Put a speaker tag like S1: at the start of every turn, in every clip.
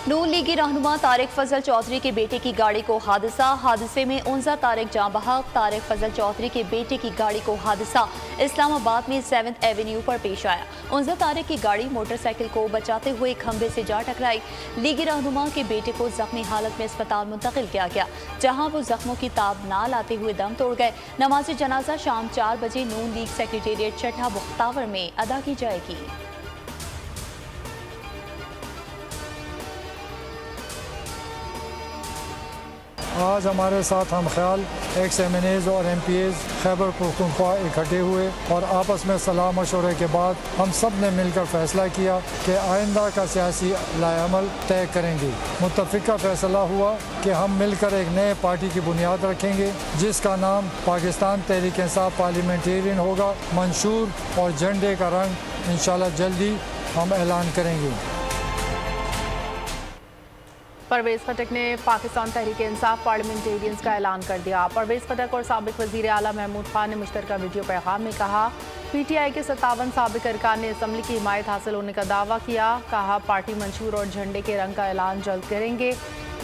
S1: नून लीगी रहनुमा तारिक फजल चौधरी के बेटे की गाड़ी को हादसे में 19 तारिक जाँ बहक। तारिक फजल चौधरी के बेटे की गाड़ी को हादसा इस्लामाबाद में 7th एवेन्यू पर पेश आया। 19 तारिक की गाड़ी मोटरसाइकिल को बचाते हुए खंबे से जा टकराई। लीगी रहनुमा के बेटे को जख्मी हालत में अस्पताल मुंतकिल किया गया, जहां वो जख्मों की ताब ना लाते हुए दम तोड़ गए। नमाज जनाजा शाम 4 बजे नून लीग सेक्रेटेरिएट छठा मुख्तावर में अदा की जाएगी।
S2: आज हमारे साथ हम ख्याल एक्स MNAs और MPAs खैबर पख्तूनख्वा इकट्ठे हुए और आपस में सलाह मशवरे के बाद हम सब ने मिलकर फैसला किया कि आइंदा का सियासी लाएअमल तय करेंगे। मुत्तफ़िका फैसला हुआ कि हम मिलकर एक नए पार्टी की बुनियाद रखेंगे, जिसका नाम पाकिस्तान तहरीक इंसाफ पार्लियामेंटेरियन होगा। मंशूर और झंडे का रंग इंशाल्लाह जल्दी हम ऐलान करेंगे।
S3: परवेज़ खटक ने पाकिस्तान तहरीक इंसाफ पार्लियामेंटेरियंस का ऐलान कर दिया। परवेज़ खटक और साबिक वज़ीर आला महमूद खान ने मुश्तरका वीडियो पैगाम में कहा, PTI के 57 साबिक अरकान ने असम्बली की हिमायत हासिल होने का दावा किया। कहा, पार्टी मंशूर और झंडे के रंग का ऐलान जल्द करेंगे।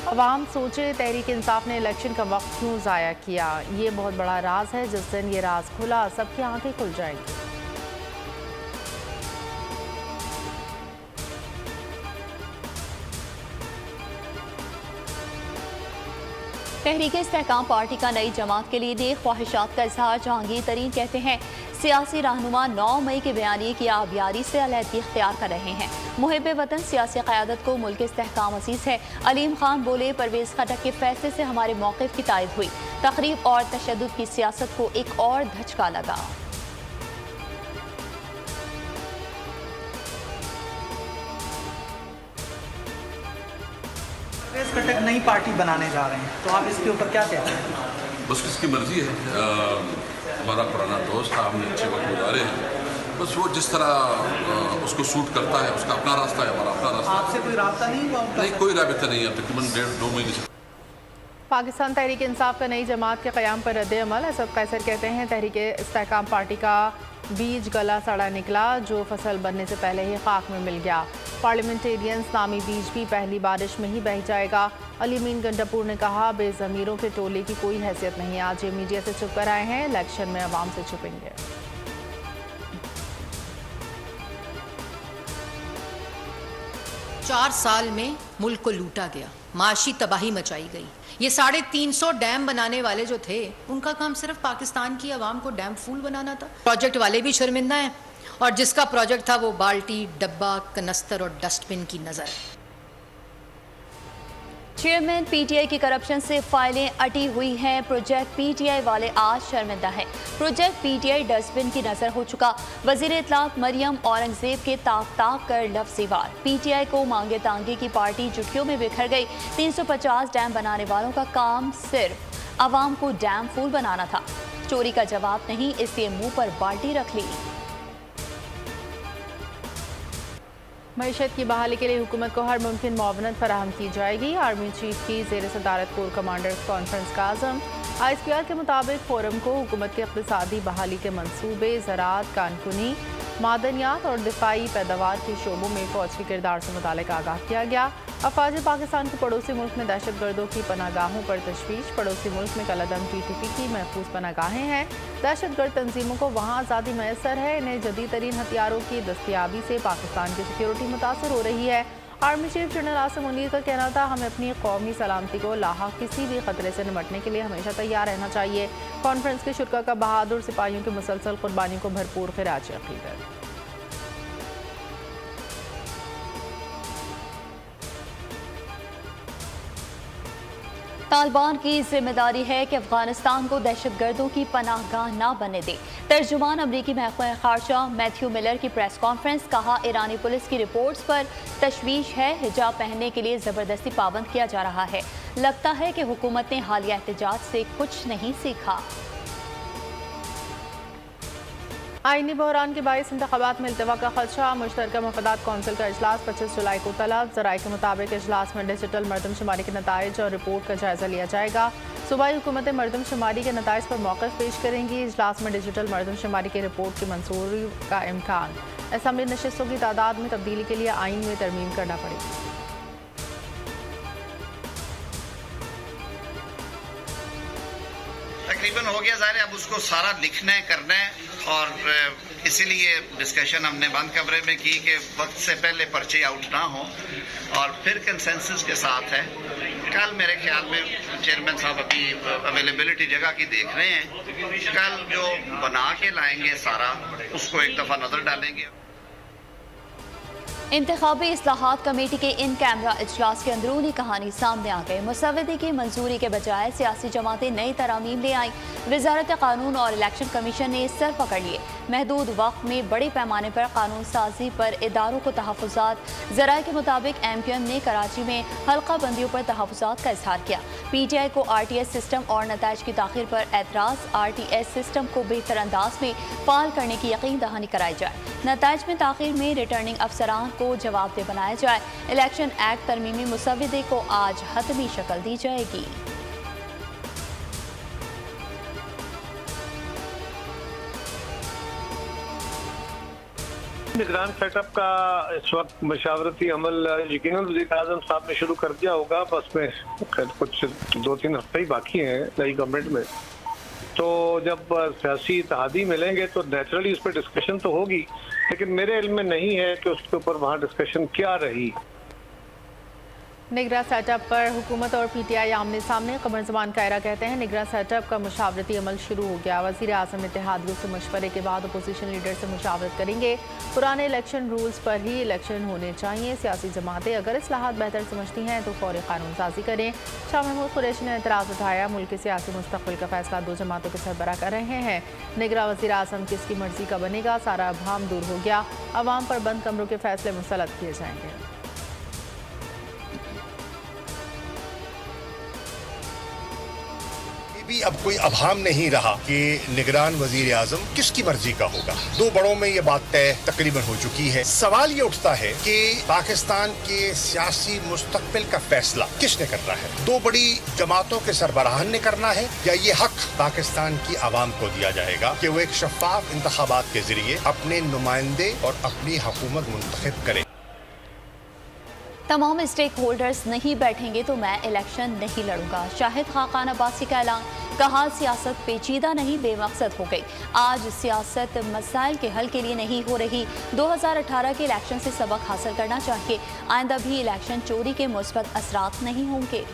S3: अवाम सोचे तहरीक इंसाफ ने इलेक्शन का वक्त क्यों ज़ाया किया। ये बहुत बड़ा राज है, जिस दिन ये राज खुला सबकी आंखें खुल जाएंगी।
S1: तहरीक इस्तेहकाम पार्टी का नई जमात के लिए नेक ख्वाहिशात का इजहार। जहांगीर तरीन कहते हैं, सियासी रहनुमा 9 मई के बयानिए की आबियारी से अलहदगी इख्तियार कर रहे हैं। मुहिब वतन सियासी क़यादत को मुल्क इस्तेहकाम अजीज़ है। अलीम खान बोले, परवेज़ खटक के फैसले से हमारे मौक़िफ़ की तायद हुई। तक़रीब और तशद्दुद की सियासत को एक और धचका लगा।
S4: परवेज़ खटक नई पार्टी बनाने जा रहे हैं, तो आप इसके ऊपर क्या कहते हैं?
S5: बस किसकी मर्जी है। हमारा पुराना दोस्त था, हमने अच्छे वक्त गुजारे हैं। बस वो जिस तरह उसको सूट करता है, उसका अपना रास्ता है, हमारा अपना रास्ता।
S4: आपसे कोई राब्ता नहीं हुआ?
S5: नहीं, कोई राब्ता नहीं है। तकरीबन 1.5-2 महीने से
S3: पाकिस्तान तहरीक इंसाफ का नई जमात के क़याम पर रद्द-ए-अमल। असद कैसर कहते हैं, तहरीक इस्तेहकाम पार्टी का बीज गला सड़ा निकला, जो फसल बनने से पहले ही खाक में मिल गया। पार्लियामेंटेरियंस नामी बीज भी पहली बारिश में ही बह जाएगा। अली मीन गंडापुर ने कहा, बेज़मीरों के टोले की कोई हैसियत नहीं। आज ये मीडिया से छुप कर आए हैं, इलेक्शन में अवाम से छुपेंगे।
S6: 4 साल में मुल्क को लूटा गया, माशी तबाही मचाई गई। ये 350 डैम बनाने वाले जो थे, उनका काम सिर्फ पाकिस्तान की आवाम को डैम फूल बनाना था। प्रोजेक्ट वाले भी शर्मिंदा हैं, और जिसका प्रोजेक्ट था वो बाल्टी, डब्बा, कनस्तर और डस्टबिन की नजर है।
S1: चेयरमैन PTI की करप्शन से फाइलें अटी हुई हैं। प्रोजेक्ट PTI वाले आज शर्मिंदा हैं। प्रोजेक्ट PTI डस्टबिन की नजर हो चुका। वजीर इत्तलात मरियम औरंगजेब के ताक ताक कर लफ्ज़ी वार। PTI को मांगे तांगे की पार्टी चुटकियों में बिखर गई। 350 डैम बनाने वालों का काम सिर्फ आवाम को डैम फूल बनाना था। चोरी का जवाब नहीं, इसलिए मुंह पर बाल्टी रख ली।
S3: मईशत की बहाली के लिए हुकूमत को हर मुमकिन मुआवनत फराहम की जाएगी। आर्मी चीफ की ज़ेर सदारत कोर कमांडर्स कॉन्फ्रेंस का आज़म। ISPR के मुताबिक फोरम को हुकूमत के इक़्तिसादी बहाली के मनसूबे, ज़राअत, कानकुनी, मादनियात और दिफाई पैदावार के शोबों में फ़ौज के किरदार से मुतालिक आगाह किया गया। अफवाज पाकिस्तान को पड़ोसी मुल्क में दहशत गर्दों की पनागाहों पर तशवीश। पड़ोसी मुल्क में कलअदम TTP की महफूज पनागाहें हैं। दहशत गर्द तंजीमों को वहाँ आज़ादी मैसर है। इन्हें जदीद तरीन हथियारों की दस्तियाबी से पाकिस्तान की सिक्योरिटी मुतासर हो रही है। Army chief general Asim Munir का कहना था, हमें अपनी कौमी सलामती को लाहक किसी भी खतरे से निपटने के लिए हमेशा तैयार रहना चाहिए। कॉन्फ्रेंस के शुरा का बहादुर सिपाहियों की मुसलसल कुर्बानी को भरपूर खिराज अक़ीदत।
S1: तालिबान की जिम्मेदारी है कि अफगानिस्तान को दहशतगर्दों की पनाहगाह न बनने दे। तर्जुमान अमरीकी महकमा खारजा मैथ्यू मिलर की प्रेस कॉन्फ्रेंस। कहा, ईरानी पुलिस की रिपोर्ट्स पर तशवीश है। हिजाब पहनने के लिए ज़बरदस्ती पाबंद किया जा रहा है। लगता है कि हुकूमत ने हालिया एहतजाज से कुछ नहीं सीखा।
S3: आईनी बहरान के बाइस इंतखाबात में इल्तवा का खदशा। मुश्तरका मफादात कौंसिल का इजलास 25 जुलाई को तलब। ज़राए के मुताबिक इजलास में डिजिटल मरदमशुमारी के नताइज और रिपोर्ट का जायजा लिया जाएगा। सूबाई हुकूमतें मरदमशुमारी के नताइज पर मौक़िफ़ पेश करेंगी। इजलास में डिजिटल मरदमशुमारी की रिपोर्ट की मंजूरी का इम्कान। असम्बली नशिस्तों की तादाद में तब्दीली के लिए आइन में तरमीम करना पड़ेगी।
S7: तकरीबन हो गया ज़ाहिर है, अब उसको सारा लिखना है, करना है, और इसीलिए डिस्कशन हमने बंद कमरे में की कि वक्त से पहले पर्चे आउट ना हो और फिर कंसेंसस के साथ है। कल मेरे ख्याल में चेयरमैन साहब अभी अवेलेबिलिटी जगह की देख रहे हैं, कल जो बना के लाएंगे सारा उसको एक दफ़ा नज़र डालेंगे।
S1: इंतखाबी इस्लाहात कमेटी के इन कैमरा इजलास की अंदरूनी कहानी सामने आ गई। मुसव्वदे की मंजूरी के बजाय सियासी जमातें नई तरामीम ले आईं। वजारत कानून और इलेक्शन कमीशन ने सर पकड़ लिए। महदूद वक्त में बड़े पैमाने पर कानून साजी पर इदारों को तहफ़्फ़ुज़ात। ज़राए के मुताबिक MQM ने कराची में हल्का बंदियों पर तहफ़्फ़ुज़ात का इजहार किया। PTI को RTS सिस्टम और नताइज की ताख़ीर पर एतराज़। RTS सिस्टम को बेहतर अंदाज में फ़ाल करने की यकीन दहानी कराई जाए। नताइज में ताख़ीर में रिटर्निंग अफसरान को जवाबदेह बनाया जाए। इलेक्शन एक्ट तरमीमी मुसव्वदे को आज हतमी शक्ल दी जाएगी।
S8: निगरान सेटअप का इस वक्त मशावरती अमल यकीनन वज़ीर-ए-आज़म साहब ने शुरू कर दिया होगा। बस में कुछ 2-3 हफ्ते ही बाकी हैं नई गवर्नमेंट में, तो जब सियासी इत्तेहादी मिलेंगे तो नेचुरली उस पर डिस्कशन तो होगी, लेकिन मेरे इल्म में नहीं है कि उसके ऊपर वहाँ डिस्कशन क्या रही।
S3: निगरान सेटअप पर हुकूमत और PTI आमने सामने। कमर ज़मान कायरा कहते हैं निगरान सेटअप का मुशावरती अमल शुरू हो गया। वज़ीर-ए-आज़म इत्तेहादियों से मशवरे के बाद अपोजिशन लीडर से मुशावरत करेंगे। पुराने इलेक्शन रूल्स पर ही इलेक्शन होने चाहिए। सियासी जमातें अगर इस्लाहात बेहतर समझती हैं तो फौरी कानून साजी करें। शाह महमूद कुरैशी ने एतराज़ उठाया। मुल्क के सियासी मुस्तक़बिल का फैसला 2 जमातों के सरबराह कर रहे हैं। निगरान वज़ीर-ए-आज़म किसकी मर्जी का बनेगा, सारा अबहम दूर हो गया। अवाम पर बंद कमरों के फैसले मुसल्लत किए जाएंगे।
S9: भी अब कोई अभाम नहीं रहा कि निगरान वजीर आजम किसकी मर्जी का होगा। 2 बड़ों में ये बात तय तकरीबन हो चुकी है। सवाल ये उठता है कि पाकिस्तान के सियासी मुस्तकबिल का फैसला किसने करना है? 2 बड़ी जमातों के सरबराहान ने करना है, या ये हक पाकिस्तान की आवाम को दिया जाएगा कि वो एक शफाफ इंतखाबात के जरिए अपने नुमाइंदे और अपनी हुकूमत मुंतखब करें।
S1: तमाम स्टेक होल्डर्स नहीं बैठेंगे तो मैं इलेक्शन नहीं लड़ूंगा। शाहिद खाकान अब्बासी का ऐलान। कहा सियासत पेचीदा नहीं बेमकसद हो गई। आज सियासत मसाइल के हल के लिए नहीं हो रही। 2018 के इलेक्शन से सबक हासिल करना चाहिए। आइंदा भी इलेक्शन चोरी के मुस्बत असरात नहीं होंगे।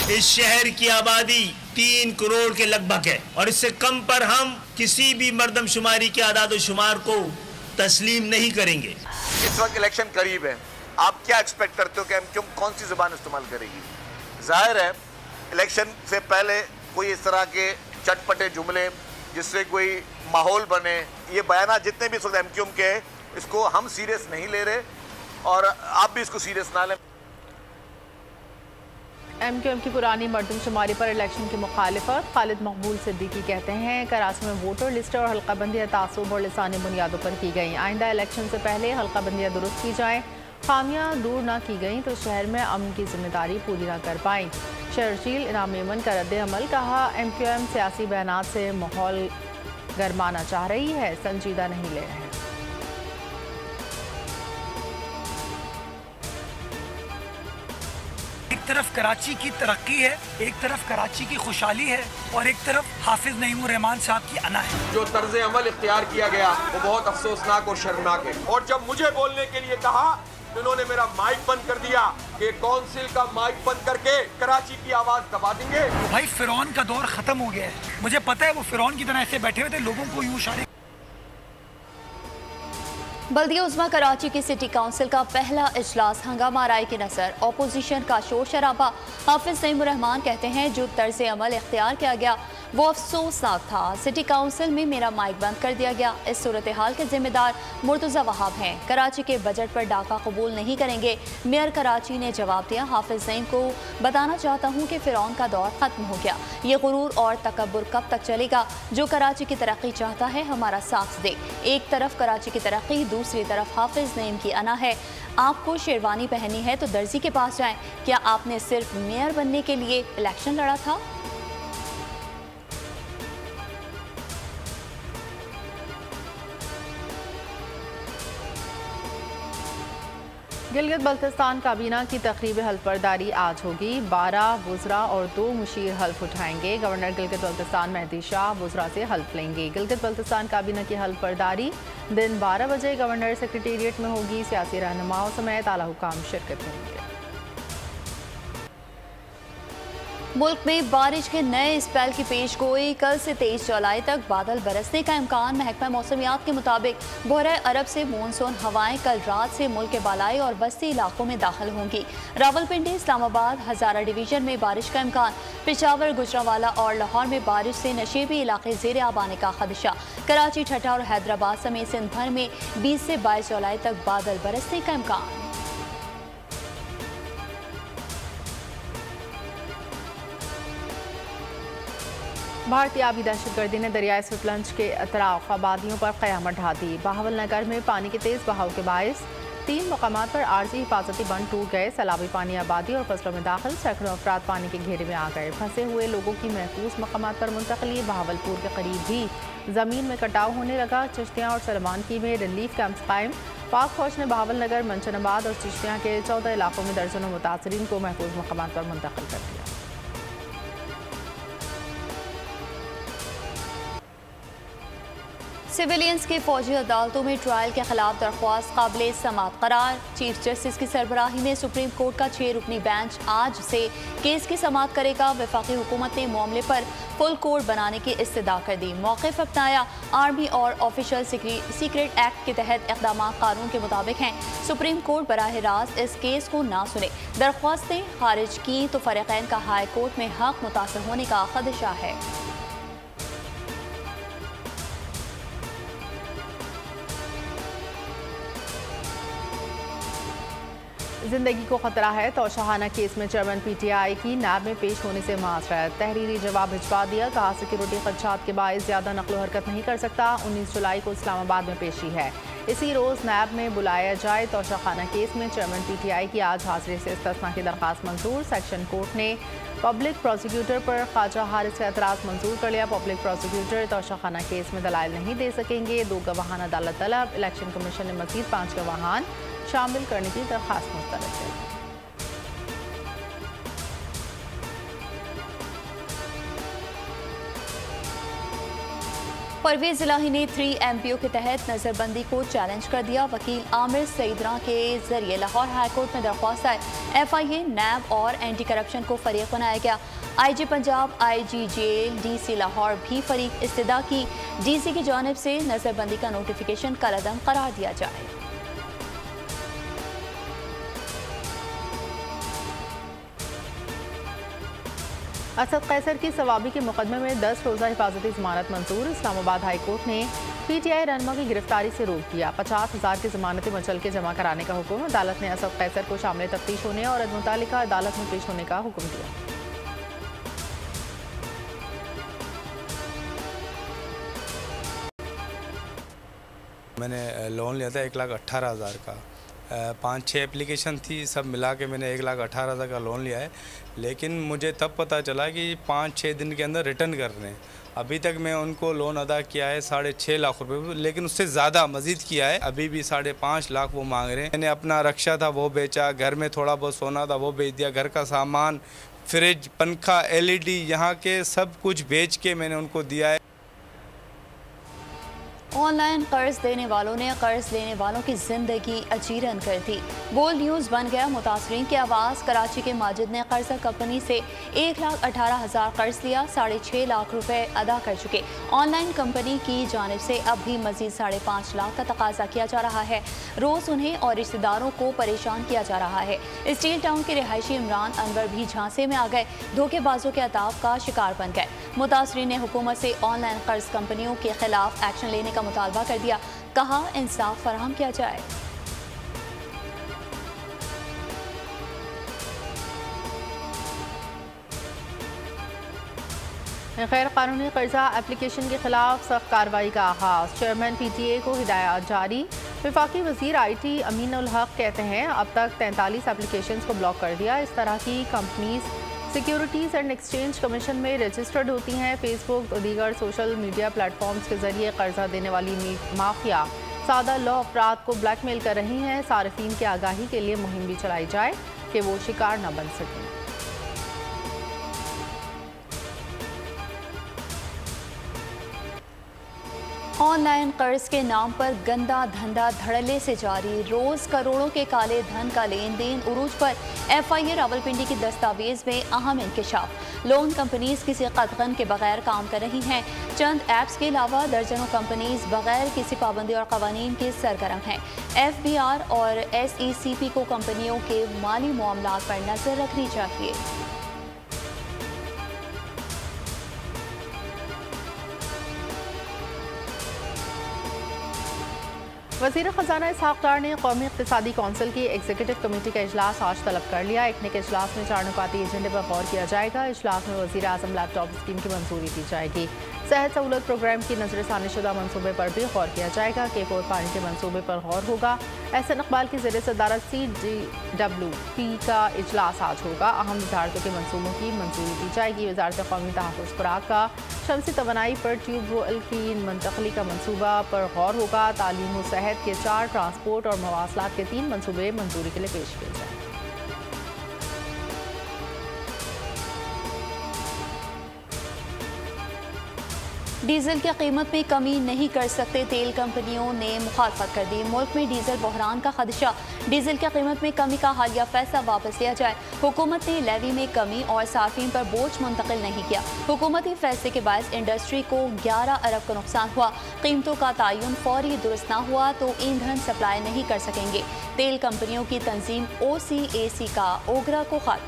S10: इस शहर की आबादी 3 करोड़ के लगभग है और इससे कम पर हम किसी भी मर्दमशुमारी के आदाद शुमार को तस्लीम नहीं करेंगे।
S11: इस वक्त इलेक्शन करीब है, आप क्या एक्सपेक्ट करते हो कि MQM कौन सी जुबान इस्तेमाल करेगी? जाहिर है इलेक्शन से पहले कोई इस तरह के चटपटे जुमले जिससे कोई माहौल बने, ये बयान जितने भी इस वक्त MQM के हैं, इसको हम सीरियस नहीं ले रहे और आप भी इसको सीरियस ना लें।
S3: MQM की पुरानी मर्दमशुमारी पर इलेक्शन की मुखालिफत। खालिद मकबूल सिद्दीकी कहते हैं कराची में वोटर लिस्ट और हल्का बंदियाँ तासुब और लिसानी बुनियादों पर की गई। आइंदा इलेक्शन से पहले हल्का बंदियाँ दुरुस्त की जाएँ। खामियाँ दूर ना की गई तो शहर में अमन की जिम्मेदारी पूरी ना कर पाई। शहरशील इनाम मेमन का रद्द अमल। कहा MQM सियासी बयानात से माहौल गरमाना चाह रही है, संजीदा नहीं ले रहे हैं।
S12: एक तरफ कराची की तरक्की है, एक तरफ कराची की खुशहाली है और एक तरफ हाफिज नईमुर रहमान साहब की अना है।
S13: जो तर्ज अमल इख्तियार किया गया वो बहुत अफसोसनाक और शर्मनाक है। और जब मुझे बोलने के लिए कहा तो इन्होंने मेरा माइक बंद कर दिया कि काउंसिल का माइक बंद करके कराची की आवाज दबा देंगे।
S12: भाई फिरौन का दौर खत्म हो गया है। मुझे पता है वो फिरौन की तरह ऐसे बैठे हुए थे, लोगों को यूं इशारे।
S1: बल्दिया उज़्मा कराची की सिटी काउंसिल का पहला इजलास हंगामा राय की नजर। अपोजिशन का शोर शराबा। हाफिज नईमुर रहमान कहते हैं जो तर्ज अमल इख्तियार किया गया वो अफसोसनाक था। सिटी काउंसिल में मेरा माइक बंद कर दिया गया। इस सूरत हाल के जिम्मेदार मुर्तज़ा वहाब हैं। कराची के बजट पर डाका कबूल नहीं करेंगे। मेयर कराची ने जवाब दिया हाफिज नईम को बताना चाहता हूँ कि फिरौन का दौर खत्म हो गया। ये गुरूर और तकब्बुर कब तक चलेगा? जो कराची की तरक्की चाहता है हमारा साथ दे। एक तरफ कराची की तरक्की, दूसरी तरफ हाफिज नईम की अना है। आपको शेरवानी पहननी है तो दर्जी के पास जाएं। क्या आपने सिर्फ मेयर बनने के लिए इलेक्शन लड़ा था?
S3: गिलगित बल्तिस्तान काबीना की तकरीब हल्फबरदारी आज होगी। 12 वुज़रा और 2 मुशीर हल्फ उठाएंगे। गवर्नर गिलगित बल्तिस्तान मेहदी शाह वुज़रा से हल्फ लेंगे। गिलगित बल्तिस्तान काबीना की हल्फबरदारी दिन 12 बजे गवर्नर सेक्रेटेरिएट में होगी। सियासी रहनुमाओं समेत आला हुकाम शिरकत करेंगे।
S1: मुल्क में बारिश के नए स्पेल की पेश गोई। कल से 23 जुलाई तक बादल बरसने का इम्कान। महकमा मौसमियात के मुताबिक बहरा अरब से मानसून हवाएं कल रात से मुल्क के बालाई और वस्ती इलाकों में दाखिल होंगी। रावलपिंडी, इस्लामाबाद, हजारा डिवीजन में बारिश का इम्कान। पेशावर, गुजरांवाला और लाहौर में बारिश से नशेबी इलाके ज़ेर आब आने का खदशा। कराची, ठट्टा और हैदराबाद समेत सिंध भर में 20 से 22 जुलाई तक बादल बरसने का इम्कान।
S3: भारतीय आबी दहशतगर्दी ने दरियाए सतलज के अतराफ आबादियों पर क़यामत ढा दी। बहावल नगर में पानी के तेज़ बहाव के बायस 3 मकामात पर आर्जी हिफाजती बंद टूट गए। सैलाबी पानी आबादी और फसलों में दाखिल। सैकड़ों अफराद पानी के घेरे में आ गए। फंसे हुए लोगों की महफूज मकामात पर मुंतकली। बहावलपुर के करीब भी ज़मीन में कटाव होने लगा। चिश्तियाँ और सलमानकी में रिलीफ कैंप्स कायम। पाक फौज ने बहावल नगर, मंचनाबाद और चिश्तियाँ के 14 इलाकों में दर्जनों मुतासरीन को महफूज मकामात पर मुंतकिल कर दिया।
S1: सिविलियंस के फौजी अदालतों में ट्रायल के खिलाफ दरख्वास्त काबिल समाअत करार। चीफ जस्टिस की सरबराही में सुप्रीम कोर्ट का 6 रुकनी बेंच आज से केस की समाअत करेगा। वफाकी हुकूमत ने मामले पर फुल कोर्ट बनाने की इस्तदा कर दी। मौक़िफ़ अपनाया। आर्मी और ऑफिशियल सीक्रेट एक्ट के तहत इक़दाम कानून के मुताबिक हैं। सुप्रीम कोर्ट बराह रास्त इस केस को ना सुने। दरख्वास्तें खारिज की तो फ़रीक़ैन का हाई कोर्ट में हक़ मुतासर होने का खदशा है।
S3: जिंदगी को खतरा है। तोशाहाना केस में चेयरमैन PTI की नैब में पेश होने से माजरत। तहरीरी जवाब भिजवा दिया। कहा सिक्योरिटी खदशात के बायस ज़्यादा नकलो हरकत नहीं कर सकता। 19 जुलाई को इस्लामाबाद में पेशी है। इसी रोज़ नैब में बुलाया जाए। तोशाखाना केस में चेयरमैन PTI की आज हाजिरी से इस्तिस्ना की दरख्वास्त मंजूर। सेक्शन कोर्ट ने पब्लिक प्रोसिक्यूटर पर ख्वाजा हारिस का एतराज़ मंजूर कर लिया। पब्लिक प्रोसिक्यूटर तोशाखाना केस में दलाइल नहीं दे सकेंगे। 2 गवाहान अदालत तलब। इलेक्शन कमीशन ने मज़ीद 5 गवाहान शामिल करने की दरख्वास्त मुस्तरद की।
S1: परवेज इलाही ने 3 MPO के तहत नजरबंदी को चैलेंज कर दिया। वकील आमिर सईदरा के जरिए लाहौर हाईकोर्ट में दरख्वास्त आए। FIA, नैब और एंटी करप्शन को फरीक बनाया गया। IG पंजाब, IG जेल, DC लाहौर भी फरीक। इस्तदा की DC की जानिब से नजरबंदी का नोटिफिकेशन कलअदम करार दिया जाए।
S3: असद कैसर की सवाबी के मुकदमे में 10 रोज़ा हिफाजती ज़मानत मंजूर। इस्लामाबाद हाई कोर्ट ने PTI रहनुमा की गिरफ्तारी से रोक दिया। 50,000 की ज़मानतें मचल के जमा कराने का हुक्म। अदालत ने असद कैसर को शामिल तफ्तीश होने और मुतालिका अदालत में पेश होने का हुक्म दिया।
S14: मैंने लोन लिया था 1,18,000 का। 5-6 एप्लीकेशन थी, सब मिला के मैंने 1,18,000 का लोन लिया है। लेकिन मुझे तब पता चला कि 5-6 दिन के अंदर रिटर्न करने हैं। अभी तक मैं उनको लोन अदा किया है 6.5 लाख रुपए, लेकिन उससे ज़्यादा मज़ीद किया है। अभी भी 5.5 लाख वो मांग रहे हैं। मैंने अपना रक्षा था वो बेचा, घर में थोड़ा बहुत सोना था वो बेच दिया, घर का सामान, फ्रिज, पंखा, LED, यहाँ के सब कुछ बेच के मैंने उनको दिया है।
S1: ऑनलाइन कर्ज देने वालों ने कर्ज लेने वालों की जिंदगी अजीरन कर दी। बोल्ड न्यूज़ बन गया मुतासरीन की आवाज़। कराची के माजिद ने कर्जा कंपनी से 1,18,000 कर्ज लिया, 6.5 लाख रुपए अदा कर चुके। ऑनलाइन कंपनी की जानिब से अब भी मजीद 5.5 लाख का तकाजा किया जा रहा है। रोज़ उन्हें और रिश्तेदारों को परेशान किया जा रहा है। स्टील टाउन के रिहायशी इमरान अनवर भी झांसे में आ गए, धोखेबाजों के अताव का शिकार बन गए। मुतासरीन ने हुकूमत से ऑनलाइन कर्ज कंपनियों के खिलाफ एक्शन लेने का मुतालबा कर दिया। कहा इंसाफ फराहम किया जाए।
S3: गैर कानूनी कर्जा एप्लीकेशन के खिलाफ सख्त कार्रवाई का आगाज। चेयरमैन PTA को हिदायत जारी। वफाकी वजीर IT अमीनुल हक कहते हैं अब तक 43 एप्लीकेशन को ब्लॉक कर दिया। इस तरह की companies securities and exchange commission में रजिस्टर्ड होती हैं। फेसबुक और दीगर सोशल मीडिया प्लेटफॉर्म्स के जरिए कर्जा देने वाली माफिया सादा लॉ अफराद को ब्लैकमेल कर रही हैं। सार्फिन की आगाही के लिए मुहिम भी चलाई जाए कि वो शिकार न बन सकें।
S1: ऑनलाइन कर्ज के नाम पर गंदा धंधा धड़ल्ले से जारी। रोज करोड़ों के काले धन का लेन देन। उरूज पर FIA रावलपिंडी की दस्तावेज में अहम इंकशाफ। लोन कंपनीज किसी कदगन के बगैर काम कर रही हैं। चंद ऐप्स के अलावा दर्जनों कंपनीज बगैर किसी पाबंदी और कवानीन के सरगर्म हैं। FBR और SECP को कंपनियों के माली मामलात पर नजर रखनी चाहिए।
S3: वज़ीर ख़जाना इसहाक़ डार ने कौमी इक़्तिसादी कौंसिल की एग्जीक्यूटिव कमेटी का इजलास आज तलब कर लिया। इकने इजलास में 4 नुकाती एजेंडे पर गौर किया जाएगा। इजलास में वज़ीर आज़म लैपटॉप स्कीम की मंजूरी दी जाएगी। सेहत सहूलत प्रोग्राम की नजरसानी शुदा मनसूबे पर भी गौर किया जाएगा। केप और पानी के मनसूबे पर गौर होगा। एहसन इकबाल की ज़ेर सदारत CDWP का इजलास आज होगा। अहम वजारतों के मनसूबों की मंजूरी दी जाएगी। वजारत कौमी तहफ़्फ़ुज़ खुराक का शमसी तवानाई पर ट्यूबवेल की मुंतकली का मनसूबा पर गौर होगा। तालीम और सेहत के 4, ट्रांसपोर्ट और मवासलात के 3 मनसूबे मंजूरी के लिए पेश किए जाएंगे।
S1: डीजल की कीमत में कमी नहीं कर सकते, तेल कंपनियों ने मुखालफत कर दी। मुल्क में डीजल बहरान का खदशा। डीजल की कीमत में कमी का हालिया फैसला वापस लिया जाए। हुकूमत ने लेवी में कमी और सार्फिन पर बोझ मुंतकिल नहीं किया। हुकूमती फैसले के बायस इंडस्ट्री को 11 अरब का नुकसान हुआ। कीमतों का तयन फौरी दुरुस्त न हुआ तो ईंधन सप्लाई नहीं कर सकेंगे। तेल कंपनियों की तंजीम OCAC का ओगरा को खत।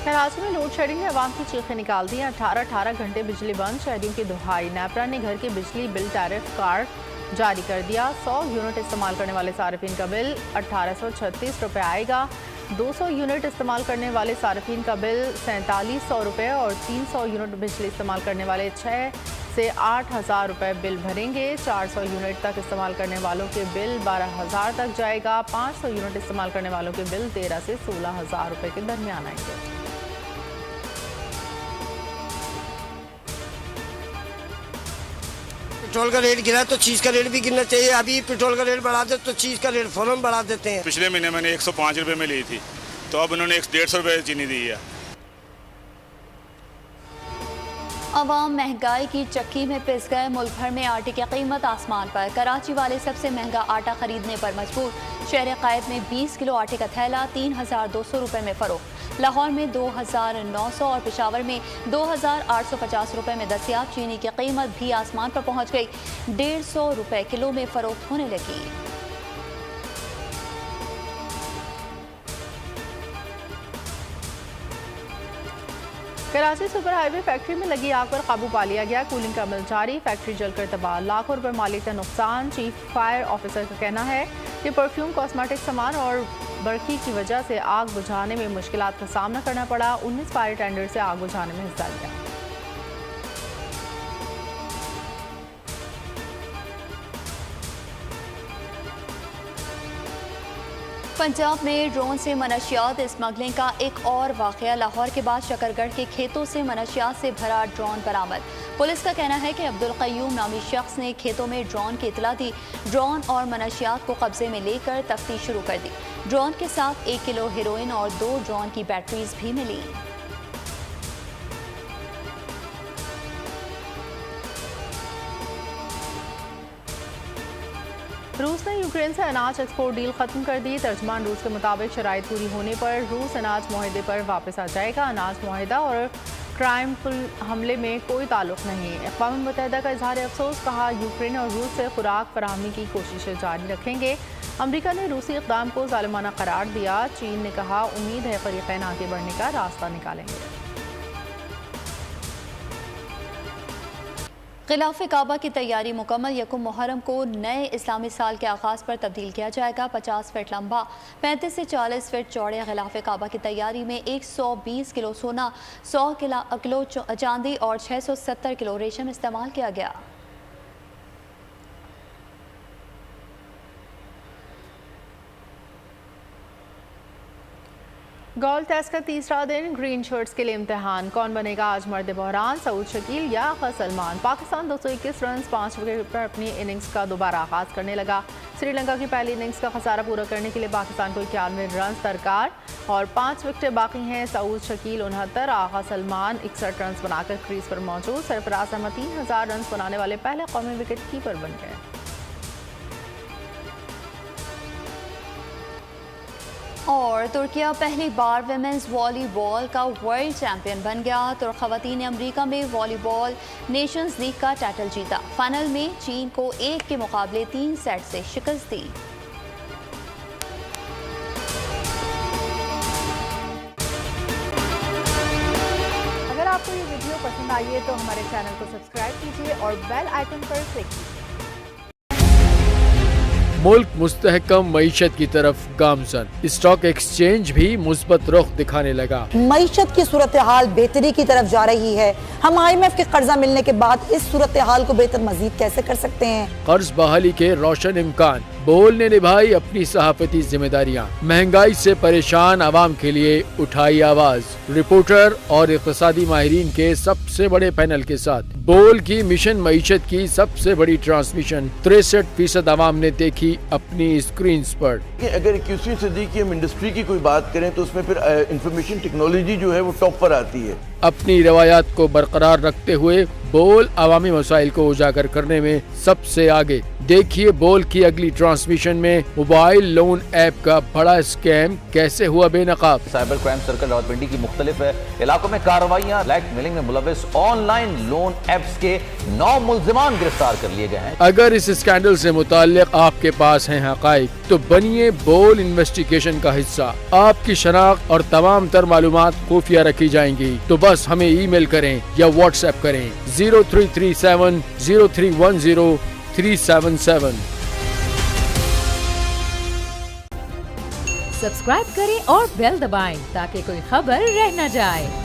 S3: कराची में लोड शेडिंग ने अवाम की चीखें निकाल दी। 18 घंटे बिजली बंद, शहरियों की दुहाई। नेपरा ने घर के बिजली बिल टैरिफ कार्ड जारी कर दिया। 100 यूनिट इस्तेमाल करने वाले सार्फिन का बिल 1836 रुपये आएगा। 200 यूनिट इस्तेमाल करने वाले सार्फिन का बिल 4700 रुपये और 300 यूनिट बिजली इस्तेमाल करने वाले 6 से 8,000 रुपये बिल भरेंगे। 400 यूनिट तक इस्तेमाल करने वालों के बिल 12,000 तक जाएगा। 500 यूनिट इस्तेमाल करने वालों के बिल 13 से 16,000 रुपये के दरमियान आएंगे।
S15: पेट्रोल का रेट गिरा तो चीज़ का रेट भी गिरना चाहिए। अभी पेट्रोल का रेट बढ़ा दे तो चीज़ का रेट फौरन बढ़ा देते हैं।
S16: पिछले महीने मैंने 105 रुपये में ली थी, तो अब उन्होंने 150 रुपये चीनी दी है।
S1: अवाम महंगाई की चक्की में पिस गए। मुल्क भर में आटे की कीमत आसमान पर। कराची वाले सबसे महंगा आटा खरीदने पर मजबूर। शहर कायद में 20 किलो आटे का थैला 3,200 रुपये में फरोख्त। लाहौर में 2,900 और पेशावर में 2,850 रुपये में दस्तियाब। चीनी की कीमत भी आसमान पर पहुंच गई। 150 रुपये किलो में फरोख्त होने लगी।
S3: कराची सुपर हाईवे फैक्ट्री में लगी आग पर काबू पा लिया गया। कूलिंग का अमल जारी। फैक्ट्री जलकर तबाह। लाखों रुपए माली का नुकसान। चीफ फायर ऑफिसर का कहना है कि परफ्यूम, कॉस्मेटिक सामान और बर्फी की वजह से आग बुझाने में मुश्किलात का सामना करना पड़ा। 19 फायर टेंडर से आग बुझाने में हिस्सा लिया।
S1: पंजाब में ड्रोन से मनशियात स्मगलिंग का एक और वाक़या। लाहौर के बाद शकरगढ़ के खेतों से मनशियात से भरा ड्रोन बरामद। पुलिस का कहना है कि अब्दुल क़य्यूम नामी शख्स ने खेतों में ड्रोन की इतला दी। ड्रोन और मनशियात को कब्जे में लेकर तफ्तीश शुरू कर दी। ड्रोन के साथ 1 किलो हेरोइन और 2 ड्रोन की बैटरीज भी मिली।
S3: रूस ने यूक्रेन से अनाज एक्सपोर्ट डील खत्म कर दी। तर्जमान रूस के मुताबिक शराइत पूरी होने पर रूस अनाज मुआहदे पर वापस आ जाएगा। अनाज मुआहदा और क्राइम हमले में कोई ताल्लुक नहीं। अक़वाम मुत्तहिदा का इजहार अफसोस। कहा यूक्रेन और रूस से खुराक फराहमी की कोशिशें जारी रखेंगे। अमरीका ने रूसी इक़दाम को ज़ालिमाना करार दिया। चीन ने कहा उम्मीद है फ़रीक़ैन आगे बढ़ने का रास्ता निकालेंगे।
S1: ख़िलाफ़े काबा की तैयारी मुकम्मल। यकुम मुहर्रम को नए इस्लामी साल के आगाज़ पर तब्दील किया जाएगा। 50 फीट लंबा, 35 से 40 फीट चौड़े ख़िलाफ़े काबा की तैयारी में 120 किलो सोना, 100 किलो चांदी और 670 किलो रेशम इस्तेमाल किया गया।
S3: गोल्फ टेस्ट का तीसरा दिन, ग्रीन शर्ट्स के लिए इम्तिहान। कौन बनेगा आज मर्द बहरान, सऊद शकील या आगा सलमान। पाकिस्तान 221 रन 5 विकेट पर अपनी इनिंग्स का दोबारा आगाज करने लगा। श्रीलंका की पहली इनिंग्स का खसारा पूरा करने के लिए पाकिस्तान को 91 रन दरकार और 5 विकेटें बाकी हैं। सऊद शकील 69, आगा सलमान 61 रन बनाकर क्रीज पर मौजूद। सरफराज अहमद 3000 रन बनाने वाले पहले कौमी विकेट कीपर बन गए।
S1: और तुर्किया पहली बार विमेंस वॉलीबॉल का वर्ल्ड चैंपियन बन गया। तो खवातीन ने अमेरिका में वॉलीबॉल नेशंस लीग का टाइटल जीता। फाइनल में चीन को 1 के मुकाबले 3 सेट से शिकस्त दी।
S3: अगर आपको ये वीडियो पसंद आई है तो हमारे चैनल को सब्सक्राइब कीजिए और बेल आइकन पर क्लिक कीजिए।
S17: मुल्क मुस्तहकम मईशत की तरफ गामजन, स्टॉक एक्सचेंज भी मुस्बत रुख दिखाने लगा।
S18: मईशत की सूरत हाल बेहतरी की तरफ जा रही है। हम IMF के कर्जा मिलने के बाद इस सूरत हाल को बेहतर मजीद कैसे कर सकते हैं।
S17: कर्ज बहाली के रोशन इम्कान, बोल ने निभाई अपनी सहाफती जिम्मेदारियाँ। महंगाई से परेशान आवाम के लिए उठाई आवाज। रिपोर्टर और इक़्तिसादी माहिरीन के सबसे बड़े पैनल के साथ बोल की मिशन मईशत की सबसे बड़ी ट्रांसमिशन 63% आवाम ने देखी अपनी स्क्रीन पर।
S19: अगर 21वीं सदी की हम इंडस्ट्री की कोई बात करें तो उसमें फिर इंफॉर्मेशन टेक्नोलॉजी जो है वो टॉप पर आती है।
S17: अपनी रवायात को बरकरार रखते हुए बोल अवामी मसाइल को उजागर करने में सबसे आगे। देखिए बोल की अगली ट्रांसमिशन में मोबाइल लोन ऐप का बड़ा स्कैम कैसे हुआ बेनकाब।
S20: साइबर क्राइम सर्कल रावलपिंडी की मुख्तलिफ इलाकों में कार्रवाइयाँ। ब्लैकमेलिंग में मुलविस ऑनलाइन लोन ऐप्स के 9 मुल्जिमान गिरफ्तार कर लिए गए हैं।
S17: अगर इस स्कैंडल से मुताल्लिक आपके पास हैं हकाइक तो बनिए बोल इन्वेस्टिगेशन का हिस्सा। आपकी शनाख्त और तमाम तर मालूमात खुफिया रखी जाएंगी। तो बस हमें ईमेल करें या व्हाट्सएप करें 0337 0310 377।
S21: सब्सक्राइब करें और बेल दबाएं ताकि कोई खबर रह न जाए।